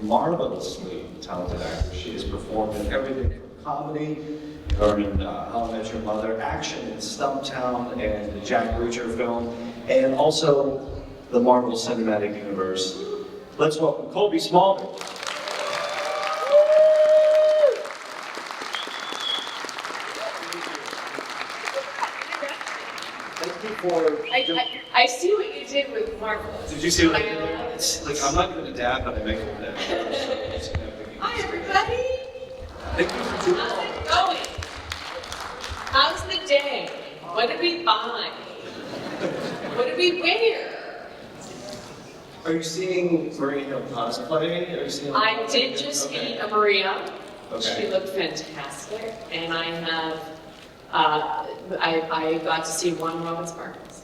Marvelously talented actress. She has performed in everything from comedy, or in How I Met Your Mother, action in Stumptown and the Jack Reacher film, and also the Marvel Cinematic Universe. Let's welcome Cobie Smulders. Thank you for... I see what you did with Marvel. Did you see what I did there? It's like, I'm not even a dad, but I make a dad. Hi, everybody. Thank you for doing How's it going? How's the day? What did we buy? What did we wear? Are you seeing Maria cosplay? Are you seeing? I did just meet a Maria. Okay. She looked fantastic, and I have. I got to see one Robin Sparkles.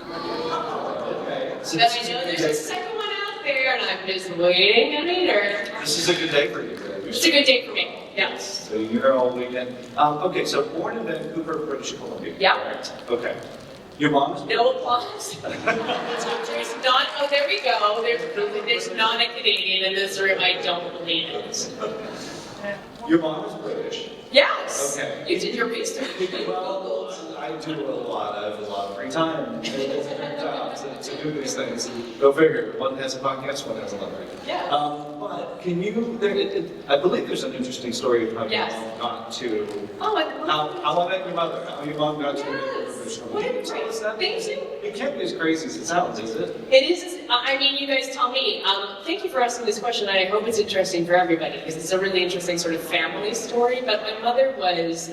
Okay. So But I know there's a second one out there, and I'm just waiting to meet her. This is a good day for you. It's a good day for me. Yes. So you're here all weekend. Okay, so born in Vancouver, British Columbia. Yeah. Correct? Okay. Your mom is. No applause. There's not. Oh, there we go. There's not a Canadian in this room. I don't believe it. Your mom is British. Yes. Okay. You did your research. Well, I do a lot. I have a lot of free time. It's a good job to do these things. Go figure. One has a podcast, one has a library. Yeah. But can you? I believe there's an interesting story of how Yes. your mom got to. Oh, I love it. How I met your mother. How your mom got to. Yes. Can What you a tell us that? great thing. It can't be as crazy as it sounds, is it? It is. I mean, you guys tell me. Thank you for asking this question. I hope it's interesting for everybody because it's a really interesting sort of family story. But my mother was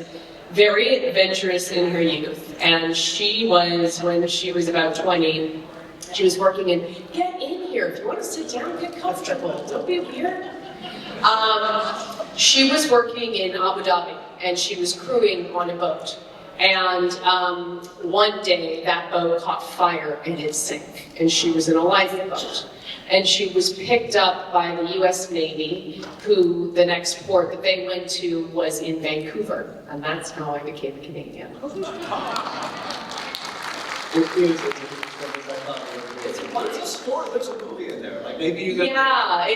very adventurous in her youth, and she was, when she was about 20, she was working in. Get in here if you want to sit down. Get comfortable. Don't be weird. She was working in Abu Dhabi, and she was crewing on a boat. And one day that boat caught fire and it sank, and she was in a lifeboat. And she was picked up by the US Navy, who the next port that they went to was in Vancouver. And that's how I became a Canadian. It's a sport. There's a movie in there. Like maybe you. Yeah, I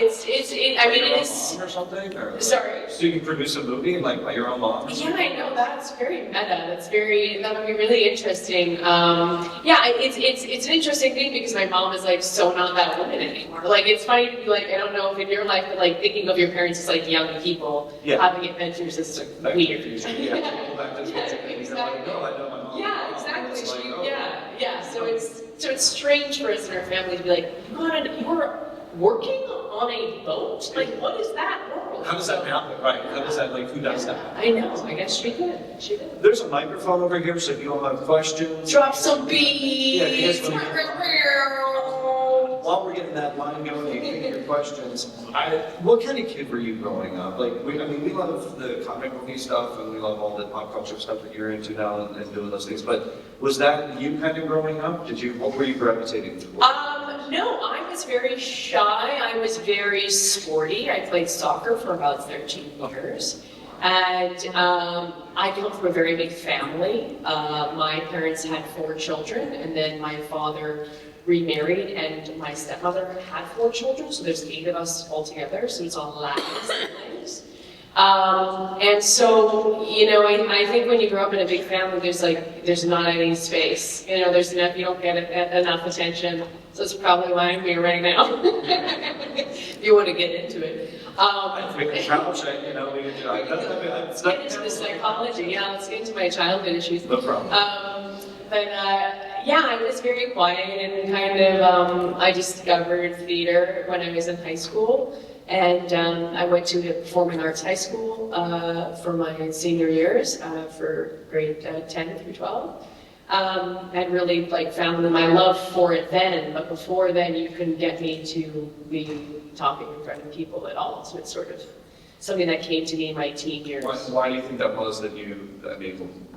mean, it is. Or something. Or, Sorry. So you can produce a movie like by your own mom. Yeah, I know, that's very meta. That would be really interesting. Yeah, it's an interesting thing because my mom is like so not that woman anymore. Like it's funny to be like, I don't know if in your life, but like thinking of your parents as like young people having adventures is weird. Yeah, exactly. No, I know my mom. Yeah, exactly. Like, oh. Yeah. So it's strange for us in our family to be like, you were working on a boat? Like, what is that world? How does that happen? Right. How does that, like, who does that? I know. I guess she did. She did. There's a microphone over here, so if you all have questions. Drop some beats. Yeah, while we're getting that line going, you can get your questions. What kind of kid were you growing up? Like, we love the comic movie stuff, and we love all the pop culture stuff that you're into now and doing those things. But was that you kind of growing up? What were you gravitating towards? No, I was very shy. I was very sporty. I played soccer for about 13 years. And I come from a very big family. My parents had 4 children, and then my father remarried, and my stepmother had 4 children, so there's 8 of us altogether, so it's all Latin siblings. And so, I think when you grow up in a big family, there's not any space. There's enough, you don't get enough attention. So that's probably why I'm here right now. If you want to get into it. Let's get into the psychology. Yeah, let's get into my childhood issues. No problem. Yeah, I was very quiet and kind of, I discovered theater when I was in high school. And I went to a performing arts high school for my senior years, for grade 10 through 12. And really found my love for it then, but before then you couldn't get me to be talking in front of people at all. So it's sort of something that came to me in my teen years. Why do you think that was that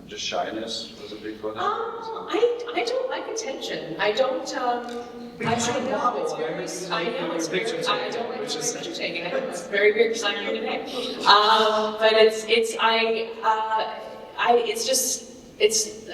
just shyness was a big one? I don't like attention. I don't, I don't like picture taking. It's very weird because I'm here today. But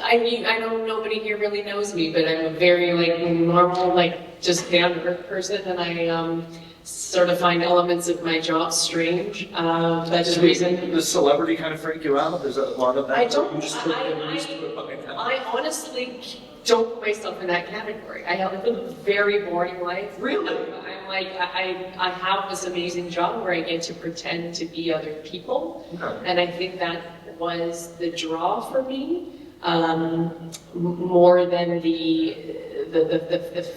I know nobody here really knows me, but I'm a very normal, just down to earth person, and sort of find elements of my job strange. That's the reason. Does celebrity kind of freak you out? There's a lot of that. I don't. You just get used to it by now. I honestly don't put myself in that category. I have a very boring life. Really? I'm like, I have this amazing job where I get to pretend to be other people. Okay. And I think that was the draw for me, more than the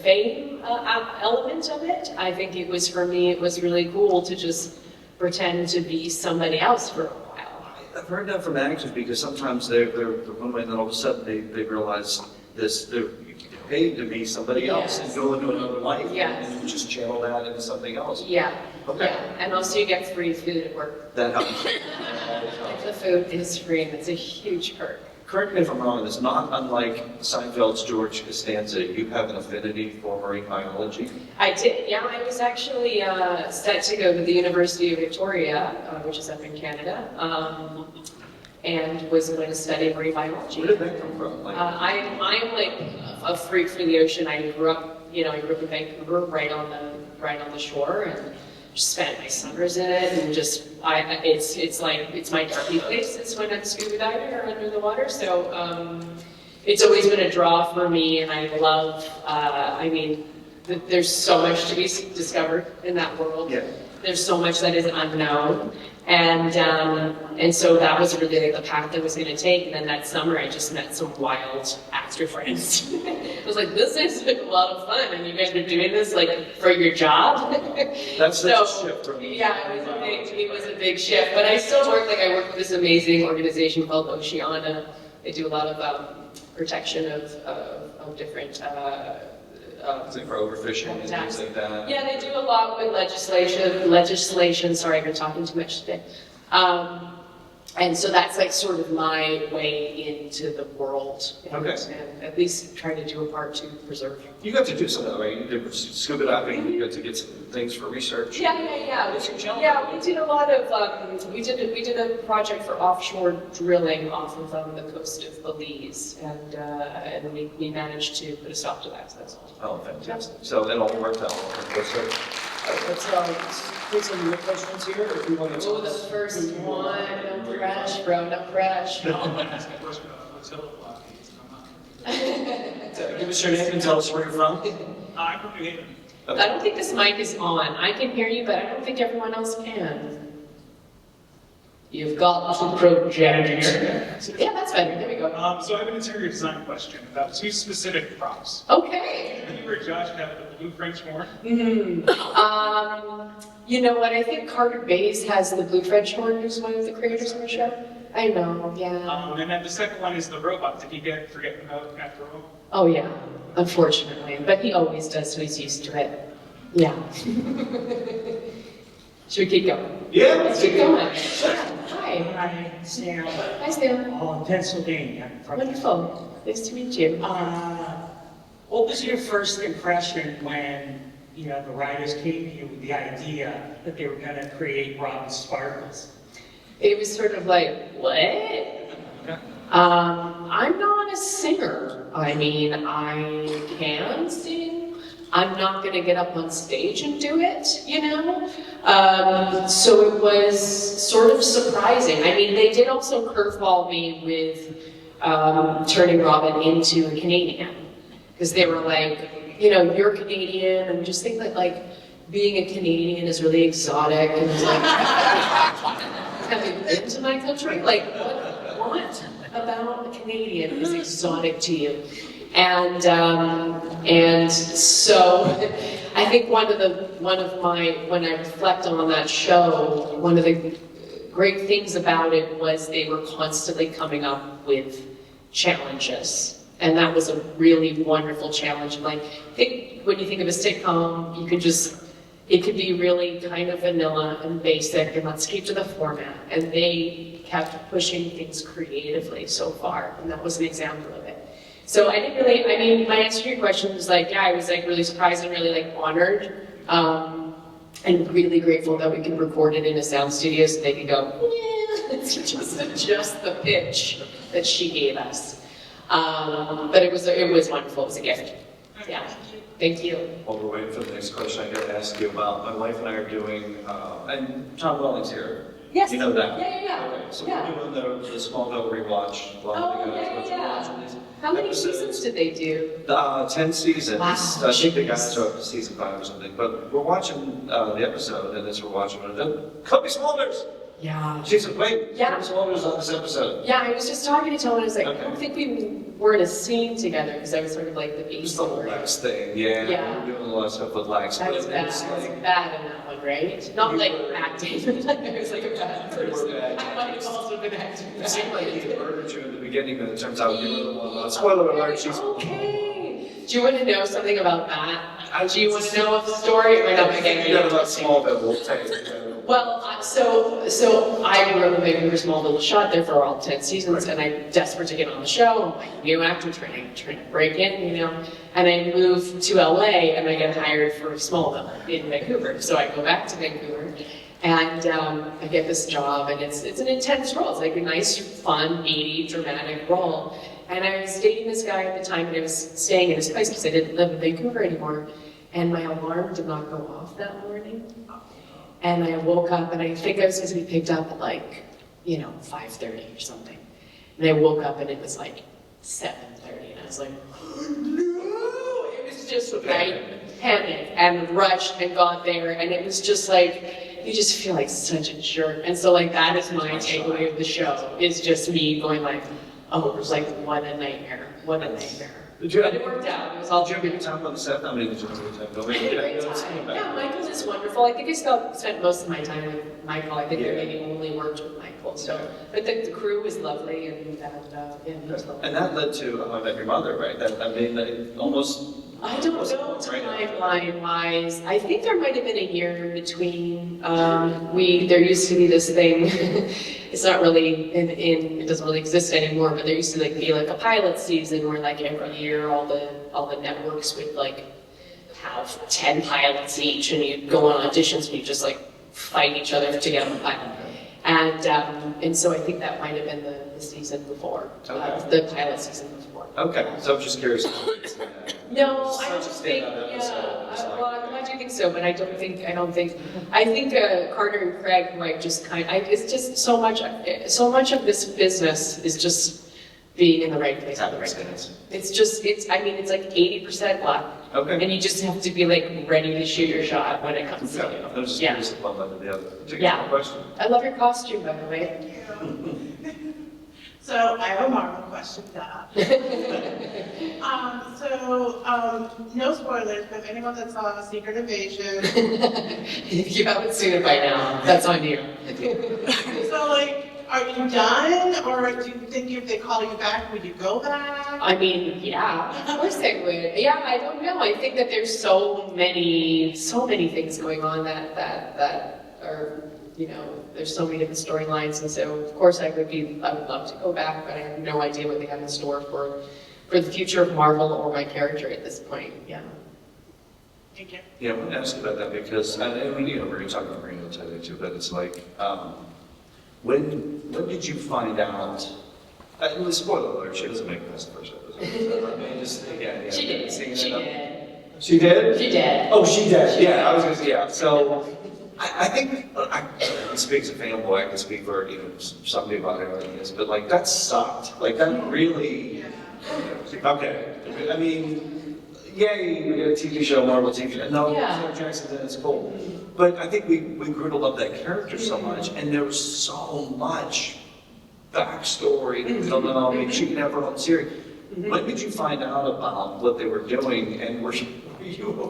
fame element of it. I think it was, for me, it was really cool to just pretend to be somebody else for a while. I've heard that from actors because sometimes they're one way and then all of a sudden they realize they're paid to be somebody else and go into another life and you just channel that into something else. Yeah. Okay. Yeah. And also you get free food at work. That helps. If the food is free, and it's a huge perk. Correct me if I'm wrong, it's not unlike Seinfeld's George Costanza. You have an affinity for marine biology. I did, yeah. I was actually set to go to the University of Victoria, which is up in Canada, and was going to study marine biology. Where did that come from? I'm like a freak for the ocean. I grew up in Vancouver, right on the shore, and just spent my summers in it, and just it's my darky place. It's when I'm scuba diving or under the water. So it's always been a draw for me, and I love. There's so much to be discovered in that world. Yeah. There's so much that is unknown, and so that was really the path I was going to take. And then that summer, I just met some wild actor friends. I was like, this is a lot of fun, and you guys are doing this like for your job. That's a shift for me. Yeah, it was a big shift. But I still work I work with this amazing organization called Oceana. They do a lot of protection of different. For overfishing and things like that. Yeah, they do a lot with legislation. Sorry, I've been talking too much today. And so that's like sort of my way into the world. And at least trying to do a part to preserve. You got to do some of that, right? You did scuba diving, you got to get some things for research. Yeah. We did a lot of, we did a project for offshore drilling off of the coast of Belize, and we managed to put a stop to that. So that's Oh, fantastic. So it all worked out. Let's put some real questions here if you want to. Oh, the first one, no crash, bro, no crash. I want to ask a question about Mozilla blockades. Give us your name and tell us where you're from. I'm from New Haven. I don't think this mic is on. I can hear you, but I don't think everyone else can. You've got to project. Yeah, that's better. There we go. So I have an interior design question about two specific props. Okay. When you were a judge, have the blue French horn? You know what? I think Carter Bays has the Blue French horn, who's one of the creators of the show. I know, yeah. And then the second one is the robot. Did he forget about after all? Oh yeah, unfortunately. But he always does, so he's used to it. Yeah. Should we keep going? Yeah, Let's keep going. Hi. Hi, Sam. Hi, Sam. Oh, Pennsylvania. Wonderful. Nice to meet you. What was your first impression when, the writers came to you with the idea that they were going to create Robin Sparkles? It was sort of like, what? I'm not a singer. I mean, I can sing. I'm not going to get up on stage and do it, So it was sort of surprising. I mean, they did also curveball me with turning Robin into a Canadian. Because they were like, you're Canadian, and just think that, like, being a Canadian is really exotic, and it's like, have you been to my country? Like, what about a Canadian is exotic to you? And so I think when I reflect on that show, one of the great things about it was they were constantly coming up with challenges. And that was a really wonderful challenge. Like, I think when you think of a sitcom, it could be really kind of vanilla and basic, and let's keep to the format. And they kept pushing things creatively so far, and that was an example of it. So my answer to your question was like, yeah, I was like really surprised and really like honored, and really grateful that we could record it in a sound studio so they could go, let's just adjust the pitch that she gave us. But it was wonderful. It was a gift. Yeah. Thank you. While we're waiting for the next question, I got to ask you about, my wife and I are doing, and Tom Welling's here. Yes. You know that? Yeah. Okay, so Yeah. we're doing the Smallville rewatch. A lot of the guys watching these How many episodes. seasons did they do? 10 seasons. Wow. I think the guys are up to season 5 or something. But we're watching the episode, and as we're watching it, Cobie Smulders! Yeah. She's like, wait, Yeah. Cobie Smulders on this episode. Yeah, I was just talking to Tom and I was like, Okay. I don't think we were in a scene together because I was sort of like the Just beast. the whole Lex thing, yeah. Yeah. We're doing a lot of stuff with Lex. That but was bad. it's I was like, bad in that one, right? Not You like were- acting, like I was like a bad You were person. bad. I might have also been acting it seemed like he bad. murdered you in the beginning, but it turns out you were the one. Spoiler alert, she's. Okay. Do you want to know something about that? I- Do you want to know a story? Or not again? You got about Smallville, we'll take. Well, so I grew up in Vancouver, small little shot there for all 10 seasons, and I'm desperate to get on the show. I'm like, new actor trying to break in, you know. And I moved to LA, and I get hired for Smallville in Vancouver. So I go back to Vancouver, and I get this job, and it's an intense role. It's like a nice, fun, meaty, dramatic role. And I was dating this guy at the time, and I was staying in his place because I didn't live in Vancouver anymore. And my alarm did not go off that morning. And I woke up, and I think I was supposed to be picked up at like, 5:30 or something. And I woke up, and it was like 7:30, and I was like, oh, no! It was just, I panicked and rushed and got there, and it was just like, you just feel like such a jerk. And so like, that is my takeaway of the show, is just me going like, oh, it was like, what a nightmare, what a nightmare. Did you But it worked out, it was all Did you have a good time on the set? How many did you have a good time? I had a great time. Yeah, Michael is wonderful. I think I spent most of my time with Michael. I think I maybe only worked with Michael. So, but the crew was lovely, and he was lovely. And that led to How I Met Your Mother, right? That almost. I don't know timeline-wise. I think there might have been a year in between. There used to be this thing. It's not really it doesn't really exist anymore. But there used to be like a pilot season where like every year all the networks would like have 10 pilots each, and you'd go on auditions and you just like fight each other to get on the pilot. And so I think that might have been the season before, the pilot season before. Okay, so I'm just curious. No, I don't think, well, I'm glad you think so, but I think Carter and Craig, who it's just so much of this business is just being in the right place at the right time. It's like 80% luck. Okay. And you just have to be like ready to shoot your shot when it comes to I was just curious if one led to the other. Yeah. Question. I love your costume, by the way. So I have a Marvel question to ask. No spoilers, but anyone that saw Secret Invasion. If you haven't seen it by now, that's on you. So like, are you done? Or do you think if they call you back, would you go back? I mean, yeah, of course I would. Yeah, I don't know. I think that there's so many things going on that are, there's so many different storylines, and so of course I would love to go back, but I have no idea what they have in store for the future of Marvel or my character at this point. Yeah. Thank you. Yeah, I want to ask about that because, we're going to talk about Marino today too, but it's like, when did you find out? Spoiler alert: she doesn't make it past the first episode. I mean, just again, She did. She did. She did. Oh, she did. Yeah, I was going to say yeah. So. I think I can speak as a fanboy. I can speak for somebody about it, but like that sucked. Like that really. Okay. I mean, yay, we get a TV show, Marvel TV show. No, Sarah Jackson's in it's cool. But I think we grew to love that character so much, and there was so much backstory. I mean, she can have her own series. When did you find out about what they were doing, and were you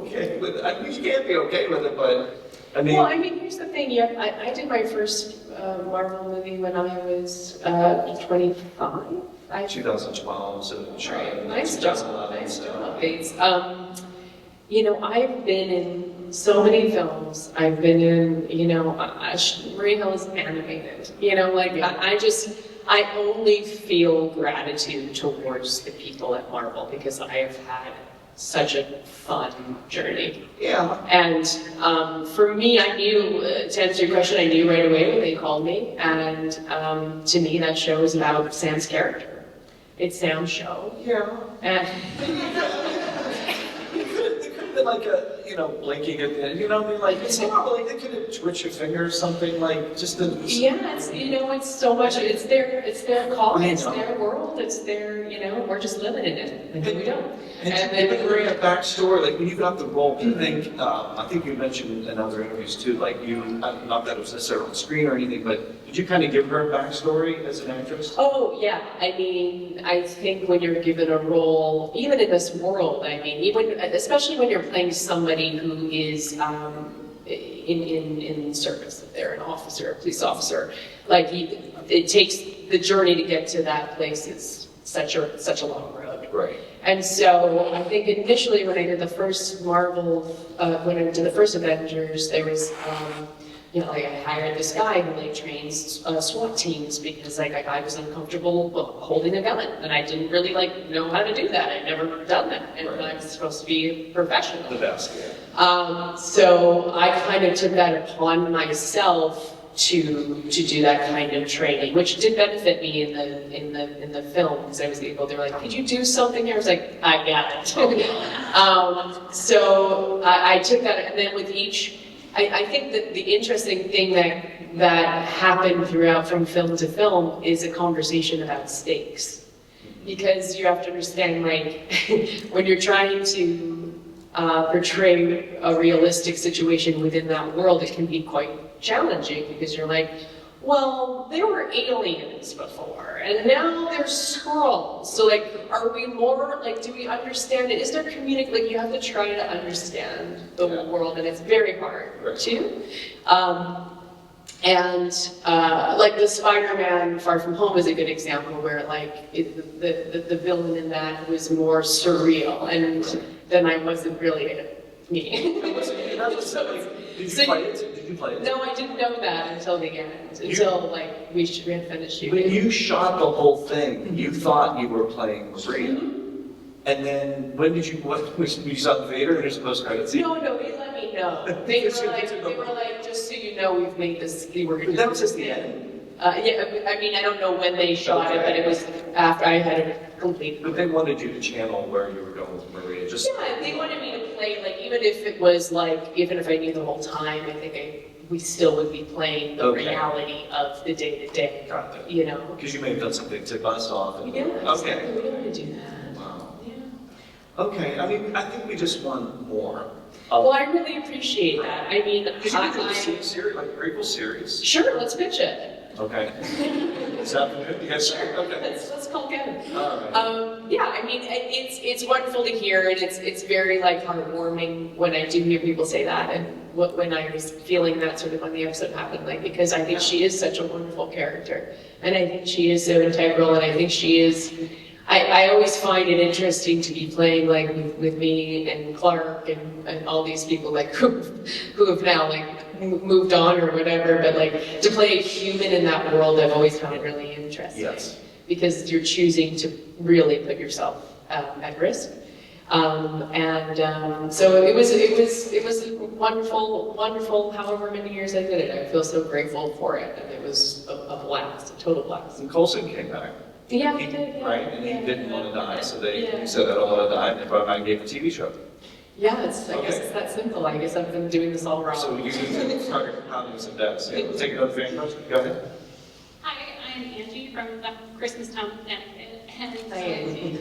okay with it? I mean, you can't be okay with it, but. Well, here's the thing. Yeah, I did my first Marvel movie when I was 25. 2012, so Right. Nice job. Nice job. Thanks. I've been in so many films. I've been in, Marie Hill is animated. I only feel gratitude towards the people at Marvel because I have had such a fun journey. Yeah. And for me, I knew, to answer your question, I knew right away when they called me. And to me, that show is about Sam's character. It's Sam's show. Yeah. And You even like a, blinking at the end, you know what I mean? Like, it's normal, like, they could twitch your finger or something, like, just to... Yeah, it's so much, it's their call, I it's know. their world, it's their, we're just living in it, and we don't. And then then bring a backstory, like when you got the role, I think you mentioned in other interviews too, like not that it was necessarily on screen or anything, but did you kind of give her a backstory as an actress? Oh, yeah. I mean, I think when you're given a role, even in this world, I mean, especially when you're playing somebody who is in service, if they're an officer, a police officer, like it takes the journey to get to that place is such a long road. Right. And so I think initially when I did the first Marvel, when I did the first Avengers, there was, like I hired this guy who like trains SWAT teams because like I was uncomfortable holding a gun and I didn't really like know how to do that. I'd never done that, and I was supposed to be a professional. The best, yeah. So I kind of took that upon myself to do that kind of training, which did benefit me in the film because I was able. They were like, "Could you do something here?" I was like, "I got it." So I took that, and then with each, I think that the interesting thing that happened throughout from film to film is a conversation about stakes, because you have to understand, like, when you're trying to portray a realistic situation within that world, it can be quite challenging because you're like, well, there were aliens before, and now there's Skrulls. So, like, are we more, like, do we understand it? Is there like, you have to try to understand the world, and it's very hard to. Like, the Spider-Man Far From Home is a good example where, like, the villain in that was more surreal, and then I wasn't really me. Did you play it? No, I didn't know that until the end, until like we had finished shooting. When you shot the whole thing, you thought you were playing Maria. And then when did you saw Vader and there's a post-credit scene? No, they let me know. They were like, just so you know, we've made this, That was just the end. Yeah, I mean, I don't know when they shot it, but it was after I had it completed. But they wanted you to channel where you were going with Maria. Yeah, they wanted me to play, like, even if it was like, even if I knew the whole time, I think we still would be playing the reality of the day-to-day. Got it. Because you may have done something to bust off. Yeah, okay. We don't want to do that. Wow. Yeah. Okay, I mean, I think we just want more. Well, I really appreciate that. I mean, Because you could do a series, like a prequel series. Sure, let's pitch it. Okay. This afternoon? You guys Sure. Okay. Let's call Kevin. All right. Yeah, I mean, it's wonderful to hear, and it's very like heartwarming when I do hear people say that, and when I was feeling that sort of when the episode happened, like, because I think she is such a wonderful character, and I think she is so integral, and I think she is. I always find it interesting to be playing like with me and Clark and all these people like who have now like moved on or whatever, but like to play a human in that world, I've always found it really interesting. Yes. Because you're choosing to really put yourself at risk. So it was wonderful, however many years I did it. I feel so grateful for it, and it was a blast, a total blast. And Coulson came back. Yeah, he did. Yeah. Right? And he didn't want to die, so he said, I don't want to die, and they brought him back and gave him a TV show. Yeah, I guess it's that simple. I guess I've been doing this all wrong. So you need to start compounding some debts. Yeah, let's take another fan question. Go ahead. Hi, I'm Angie from the Christmastown, Connecticut. Hi, Angie.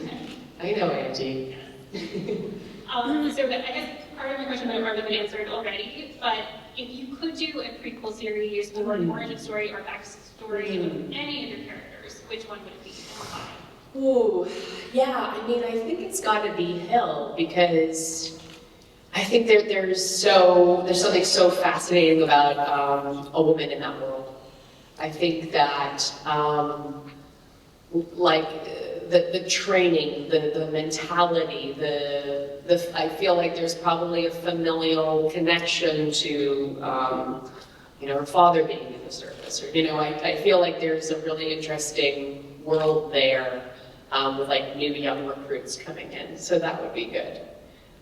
I know Angie. So I guess part of my question might have already been answered already, but if you could do a prequel series or an origin story or backstory of any of your characters, which one would it be and why? Ooh, yeah, I mean, I think it's got to be Hill, because I think there's something so fascinating about a woman in that world. I think that, the training, the mentality, I feel like there's probably a familial connection to, her father being in the service, or, I feel like there's a really interesting world there with like new young recruits coming in, so that would be good.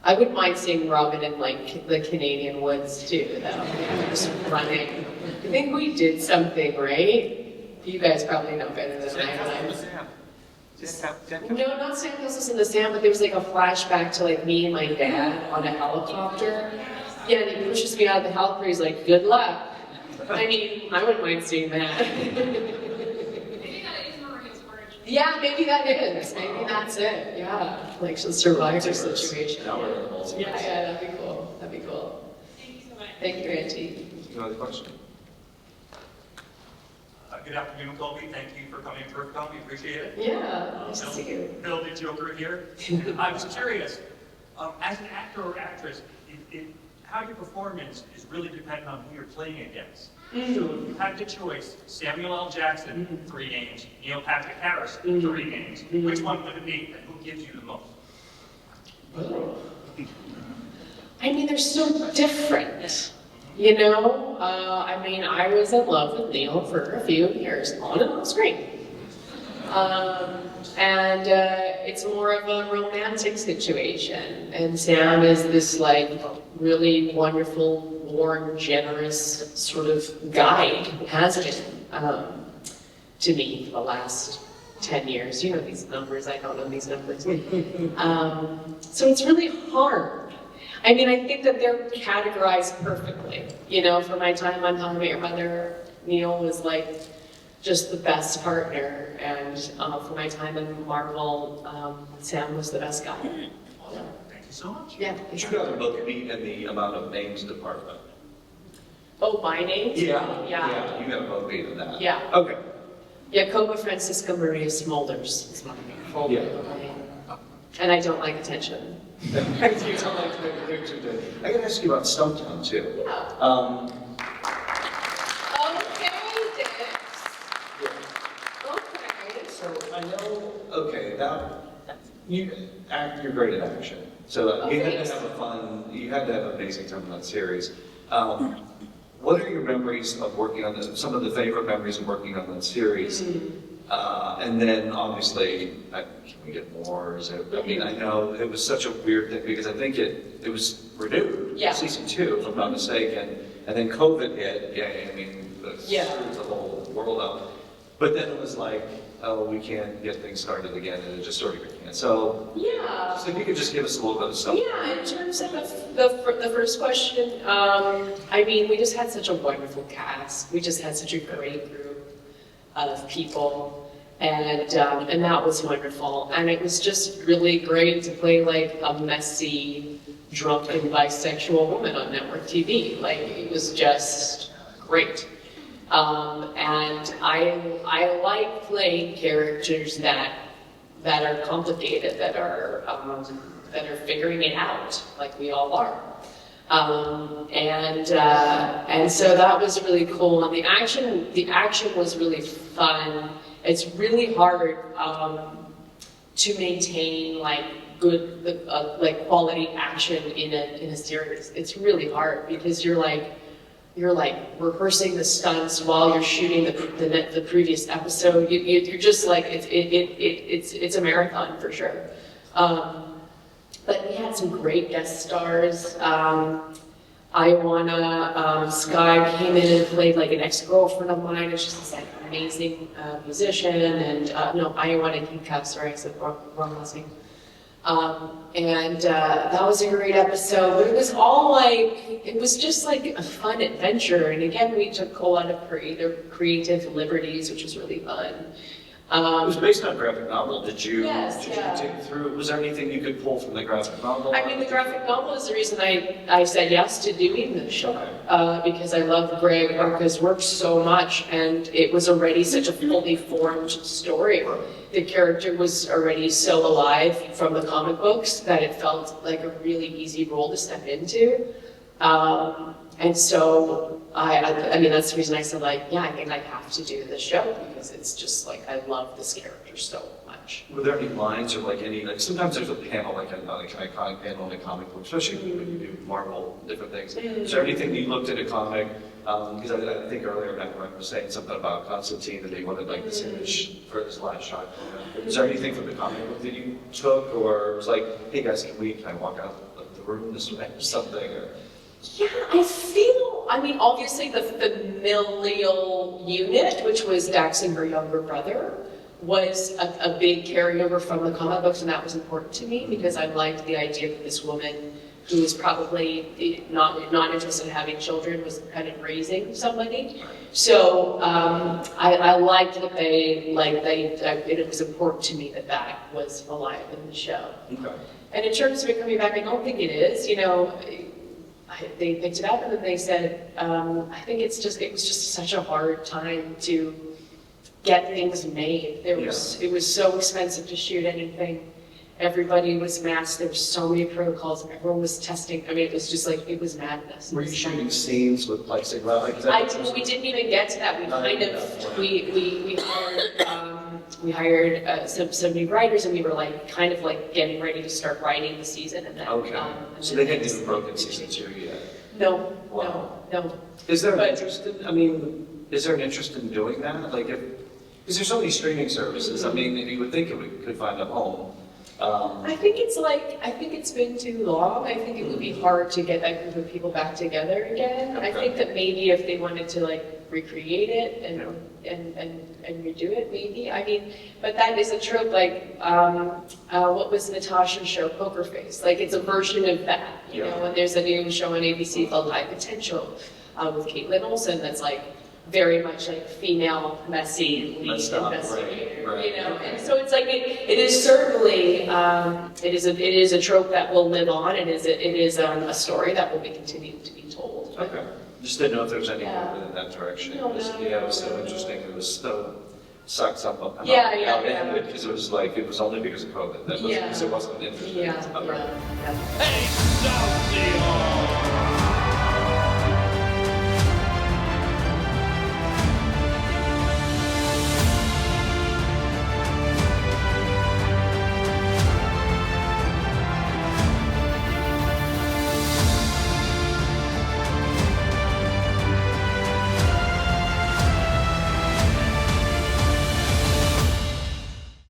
I wouldn't mind seeing Robin in like the Canadian woods too, though, just running. I think we did something, right? You guys probably know better than I do. No, not Sandcastles in the Sand, but there was like a flashback to like me and my dad on a helicopter. Yeah, and he pushes me out of the helicopter, he's like, good luck. I mean, I wouldn't mind seeing that. Maybe that is Maria's origin. Yeah, maybe that is. Maybe that's it. Yeah, like she'll survive her situation. Now we're in the multiverse. Yeah, that'd be cool. That'd be cool. Thank you so much. Thank you, Auntie. Another question? Good afternoon, Cobie. Thank you for coming to Terrificon. We appreciate it. Yeah, nice to see you. Bill the Joker here. I was curious, as an actor or actress, how your performance is really dependent on who you're playing against. So if you had the choice, Samuel L. Jackson, 3 names, Neil Patrick Harris, 3 names, which one would it be and who gives you the most? I mean, they're so different. You know, I mean, I was in love with Neil for a few years, on and off screen. And it's more of a romantic situation. And Sam is this like really wonderful, warm, generous sort of guide, has been to me for the last 10 years. You know these numbers, I don't know these numbers. So it's really hard. I mean, I think that they're categorized perfectly. You know, for my time on How I Met Your Mother, Neil was like just the best partner, and for my time in Marvel, Sam was the best guy. Awesome. Thank you so much. Yeah. You got a book me in the amount of names department. Oh, my name? Yeah. Yeah. You got a book me in that. Yeah. Okay. Yeah, Cobie Francisca Maria Smulders is my full Yeah. name. And I don't like attention. I gotta ask you about Stumptown too. Yeah. Okay, Dix. Yeah. Okay. So I know, okay, that you're great at action. So you had to have a fun, you had to have an amazing time on that series. What are your memories of working on some of the favorite memories of working on that series? And then obviously, can we get more? I mean, I know it was such a weird thing because I think it was renewed, Yeah. season 2, if I'm not mistaken, and then COVID hit. Yeah, I mean, Yeah. screwed the whole world up. But then it was like, oh, we can't get things started again, and it just sort of began. So, Yeah. so if you could just give us a little bit of stuff. Yeah, in terms of the first question, I mean, we just had such a wonderful cast. We just had such a great group of people. And that was wonderful. And it was just really great to play like a messy, drunken, bisexual woman on network TV. Like, it was just great. And I like playing characters that are complicated, that are figuring it out, like we all are. And so that was really cool. And the action was really fun. It's really hard to maintain like good, like quality action in a series. It's really hard because you're like rehearsing the stunts while you're shooting the previous episode. You're just like it's a marathon for sure. But we had some great guest stars. Ioana Sky came in and played like an ex-girlfriend of mine, and she's this like amazing musician. And no, Ioana Kika, sorry, I said wrong last name. And that was a great episode. But it was all like, it was just like a fun adventure. And again, we took a lot of creative liberties, which was really fun. It was based on a graphic novel. Did you Yes, yeah. take through? Was there anything you could pull from the graphic novel? I mean, the graphic novel is the reason I said yes to doing the show, because I love Greg Arca's work so much, and it was already such a fully formed story. The character was already so alive from the comic books that it felt like a really easy role to step into. And so, I mean, that's the reason I said, like, yeah, I think I have to do this show, because it's just like, I love this character so much. Were there any lines or like any, like sometimes there's a panel, like an iconic panel in a comic book, especially when you do Marvel, different things. Is there anything that you looked at a comic, because I think earlier Matt was saying something about Constantine, that he wanted like this image for his last shot. Is there anything from the comic book that you took, or was like, hey guys, can I walk out of the room this way or something? Or? Yeah, I mean, obviously the familial unit, which was Dax and her younger brother, was a big carryover from the comic books, and that was important to me because I liked the idea that this woman who was probably not interested in having children was kind of raising somebody. So I liked that it was important to me that that was alive in the show. Okay. And in terms of it coming back, I don't think it is. You know, they picked it up and then they said, I think it was just such a hard time to get things made. It was so expensive to shoot anything. Everybody was masked. There were so many protocols. Everyone was testing. I mean, it was just like, it was madness. Were you shooting scenes with plexiglass? We didn't even get to that. We hired some new writers, and we were like kind of like getting ready to start writing the season. And then, So they hadn't even broken season 2 yet? No, Wow. no. Is there an interest in, is there an interest in doing that? Like because there's so many streaming services, I mean, you would think it could find a home. I think it's been too long. I think it would be hard to get that group of people back together again. I think that maybe if they wanted to like recreate it and redo it, maybe. I mean, but that is a trope. Like, what was Natasha's show, Poker Face? Like, it's a version of that, you know. And there's a new show on ABC called High Potential with Caitlin Olsen that's like very much like female, messy lead investigator, right. You know. And so it's like it is certainly it is a trope that will live on, and it is a story that will be continued to be told. Okay. Just didn't know if there was any movement in that direction. No, It was so interesting. It was so sucks up how Yeah. because it was like it was only because of COVID. That wasn't because it wasn't interesting. Yeah. Hey, Stumptown!